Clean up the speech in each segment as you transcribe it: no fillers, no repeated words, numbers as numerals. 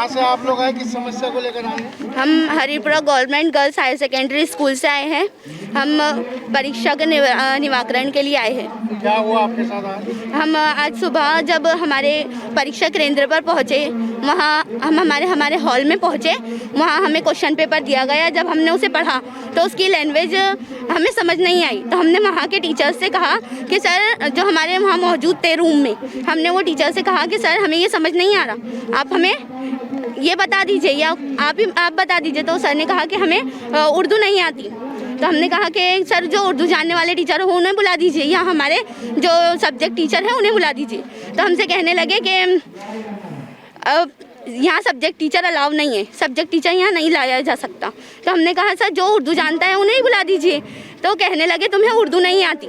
कहाँ से आप लोग आए, किस समस्या को लेकर आए हैं? हम Haripura government girls higher secondary school से आए हैं। हम परीक्षा के निराकरण के लिए आए हैं। क्या हुआ आपके साथ आज? हम आज सुबह जब हमारे परीक्षा केंद्र पर पहुँचे, वहाँ हम हमारे हॉल में पहुँचे, वहाँ हमें क्वेश्चन पेपर दिया गया। जब हमने उसे पढ़ा तो उसकी लैंग्वेज हमें समझ नहीं आई, तो हमने वहाँ के टीचर से कहा कि सर, जो हमारे वहाँ मौजूद थे रूम में, हमने वो टीचर से कहा कि सर हमें ये समझ नहीं आ रहा, आप हमें ये बता दीजिए या आप बता दीजिए। तो सर ने कहा कि हमें उर्दू नहीं आती। तो हमने कहा कि सर, जो उर्दू जानने वाले टीचर हो उन्हें बुला दीजिए, या हमारे जो सब्जेक्ट टीचर हैं उन्हें बुला दीजिए। तो हमसे कहने लगे कि यहाँ सब्जेक्ट टीचर अलाउ नहीं है, सब्जेक्ट टीचर यहाँ नहीं लाया जा सकता। तो हमने कहा सर, जो उर्दू जानता है उन्हें ही बुला दीजिए। तो कहने लगे तुम्हें उर्दू नहीं आती।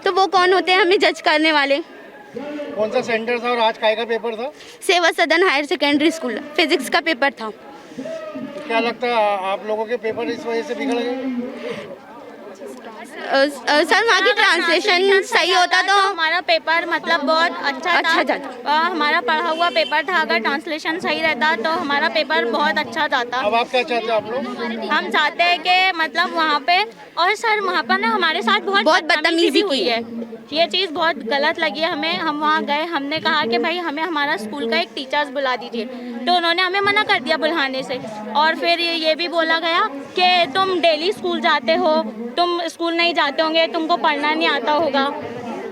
तो वो कौन होते हैं हमें जज करने वाले? कौन सा सेंटर था और आज काय का पेपर था? सेवा सदन हायर सेकेंडरी स्कूल, फिजिक्स का पेपर था। क्या लगता है आप लोगों के पेपर इस वजह से बिगड़ गए? सर, वहाँ की ट्रांसलेशन सही होता तो हमारा पेपर मतलब बहुत अच्छा था। हमारा पढ़ा हुआ पेपर था, अगर ट्रांसलेशन सही रहता तो हमारा पेपर बहुत अच्छा जाता। अब आप क्या चाहते हैं आप लोग? हम चाहते हैं कि मतलब वहाँ पे, और सर वहाँ पर ना हमारे साथ बहुत बदतमीजी हुई है। ये चीज़ बहुत गलत लगी है हमें। हम वहाँ गए, हमने कहा कि भाई हमें हमारा स्कूल का एक टीचर्स बुला दीजिए, तो उन्होंने हमें मना कर दिया बुलाने से। और फिर ये भी बोला गया कि तुम डेली स्कूल जाते हो, तुम स्कूल नहीं जाते होंगे, तुमको पढ़ना नहीं आता होगा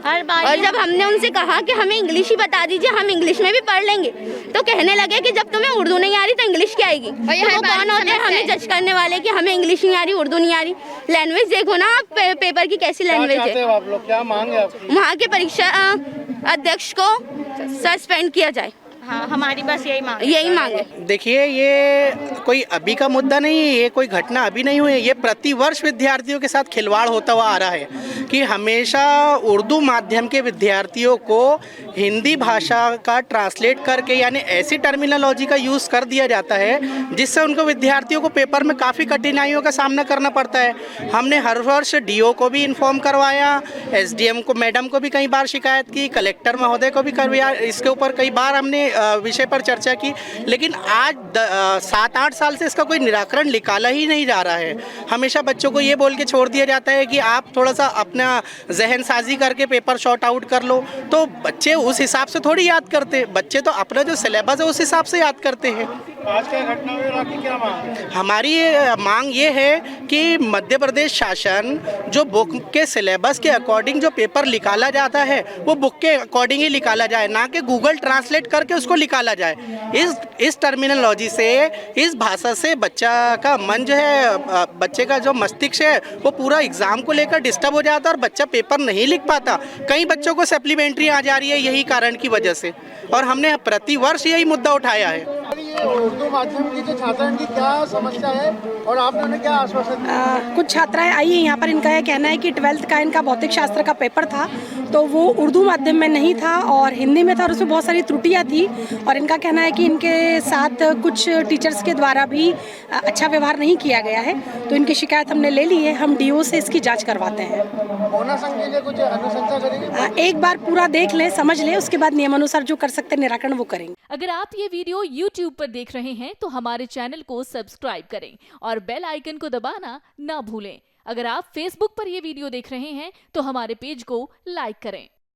हर बार। और जब हमने उनसे कहा कि हमें इंग्लिश ही बता दीजिए, हम इंग्लिश में भी पढ़ लेंगे, तो कहने लगे कि जब तुम्हें उर्दू नहीं आ रही तो इंग्लिश क्या आएगी। तो वो कौन होते हैं हमें जज करने वाले कि हमें इंग्लिश नहीं आ रही, उर्दू नहीं आ रही? लैंग्वेज देखो ना आप, पेपर की कैसी लैंग्वेज है। आप लोग क्या मांग है आपकी? वहाँ के परीक्षा अध्यक्ष को सस्पेंड किया जाए। हाँ, हमारी बस यही मांग है। देखिए, ये कोई अभी का मुद्दा नहीं है, ये कोई घटना अभी नहीं हुई है। ये प्रतिवर्ष विद्यार्थियों के साथ खिलवाड़ होता हुआ आ रहा है कि हमेशा उर्दू माध्यम के विद्यार्थियों को हिंदी भाषा का ट्रांसलेट करके, यानी ऐसी टर्मिनोलॉजी का यूज़ कर दिया जाता है जिससे उनको विद्यार्थियों को पेपर में काफ़ी कठिनाइयों का सामना करना पड़ता है। हमने हर वर्ष डीओ को भी इन्फॉर्म करवाया, एसडीएम को, मैडम को भी कई बार शिकायत की, कलेक्टर महोदय को भी करवाया, इसके ऊपर कई बार हमने विषय पर चर्चा की, लेकिन आज 7-8 साल से इसका कोई निराकरण निकाला ही नहीं जा रहा है। हमेशा बच्चों को ये बोल के छोड़ दिया जाता है कि आप थोड़ा सा अपना जहन साजी करके पेपर शॉर्ट आउट कर लो, तो बच्चे उस हिसाब से थोड़ी याद करते, बच्चे तो अपना जो सिलेबस है उस हिसाब से याद करते हैं। आज क्या घटना हुई और आपकी क्या मांग है? हमारी मांग ये है कि मध्य प्रदेश शासन जो बुक के सिलेबस के अकॉर्डिंग जो पेपर निकाला जाता है वो बुक के अकॉर्डिंग ही निकाला जाए, ना कि गूगल ट्रांसलेट करके उसको निकाला जाए। इस टर्मिनोलॉजी से, इस भाषा से बच्चा का मन जो है, बच्चे का जो मस्तिष्क है वो पूरा एग्ज़ाम को लेकर डिस्टर्ब हो जाता है और बच्चा पेपर नहीं लिख पाता। कई बच्चों को सप्लीमेंट्री आ जा रही है यही कारण की वजह से, और हमने प्रतिवर्ष यही मुद्दा उठाया है। उर्दू माध्यम की जो छात्राओं की क्या समस्या है और आपने उन्हें क्या आश्वासन दिया? कुछ छात्राएं आई हैं यहाँ पर, इनका यह कहना है कि 12th का इनका भौतिक शास्त्र का पेपर था तो वो उर्दू माध्यम में नहीं था और हिंदी में था, और उसमें बहुत सारी त्रुटियां थी। और इनका कहना है कि इनके साथ कुछ टीचर्स के द्वारा भी अच्छा व्यवहार नहीं किया गया है, तो इनकी शिकायत हमने ले ली है। हम डीओ से इसकी जाँच करवाते हैं। मोना संघ के लिए कुछ अनुशंसा करेंगे? एक बार पूरा देख लें, समझ लें, उसके बाद नियमानुसार जो कर सकते हैं निराकरण वो करेंगे। अगर आप ये वीडियो YouTube पर देख रहे हैं तो हमारे चैनल को सब्सक्राइब करें और बेल आइकन को दबाना ना भूलें। अगर आप Facebook पर ये वीडियो देख रहे हैं तो हमारे पेज को लाइक करें।